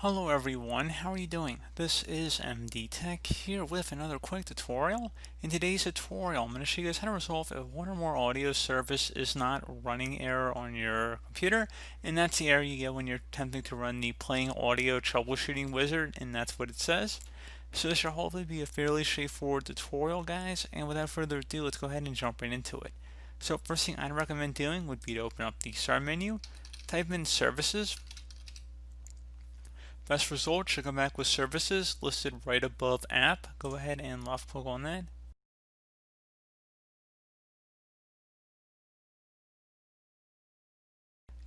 Hello everyone, how are you doing? This is MD Tech here with another quick tutorial. In today's tutorial, I'm going to show you guys how to resolve if one or more audio service is not running error on your computer, and that's the error you get when you're attempting to run the playing audio troubleshooting wizard, and that's what it says. So this should hopefully be a fairly straightforward tutorial, guys, and without further ado, let's go ahead and jump right into it. So first thing I'd recommend doing would be to open up the start menu, type in services. Best result should come back with services listed right above app. Go ahead and left click on that.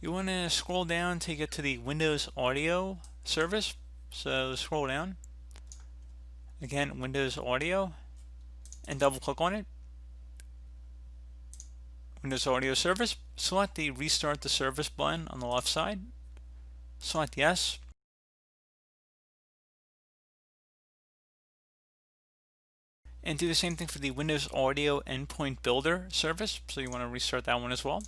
You want to scroll down to get to the Windows Audio service. So scroll down. Again, Windows Audio, and double click on it. Windows Audio service. Select the Restart the Service button on the left side. Select Yes. And do the same thing for the Windows Audio Endpoint Builder service. So you want to restart that one as well.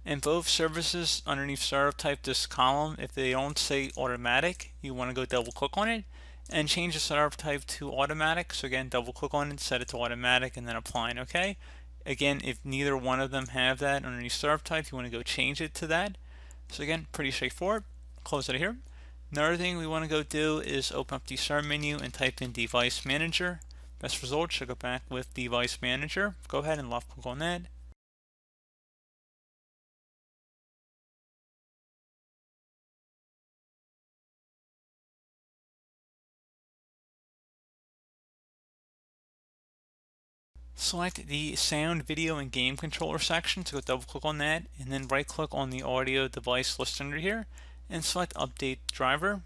In both services underneath startup type this column, if they don't say automatic, you want to go double click on it and change the startup type to automatic. So again, double click on it, set it to automatic, and then applying OK. Again, if neither one of them have that underneath startup type, you want to go change it to that. So again, pretty straightforward. Close it here. Another thing we want to go do is open up the start menu and type in device manager. Best result should go back with device manager. Go ahead and left click on that. Select the sound, video, and game controller section, so go double click on that, and then right click on the audio device listed under here and select update driver.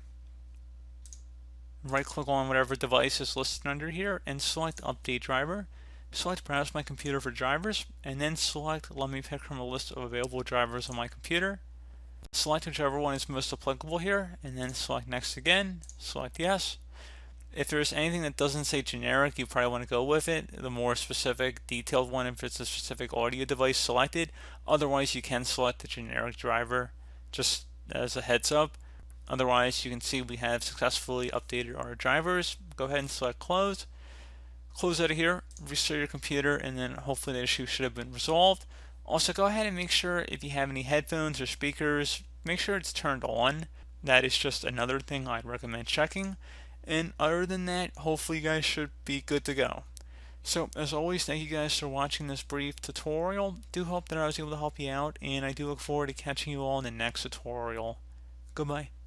Right click on whatever device is listed under here and select update driver. Select browse my computer for drivers, and then select let me pick from a list of available drivers on my computer. Select whichever one is most applicable here, and then select next again. Select yes. If there's anything that doesn't say generic, you probably want to go with it. The more specific, detailed one, if it's a specific audio device selected. Otherwise, you can select the generic driver, just as a heads up. Otherwise, you can see we have successfully updated our drivers. Go ahead and select close. Close out of here, restart your computer, and then hopefully the issue should have been resolved. Also, go ahead and make sure if you have any headphones or speakers, make sure it's turned on. That is just another thing I'd recommend checking. And other than that, hopefully you guys should be good to go. So as always, thank you guys for watching this brief tutorial. Do hope that I was able to help you out, and I do look forward to catching you all in the next tutorial. Goodbye.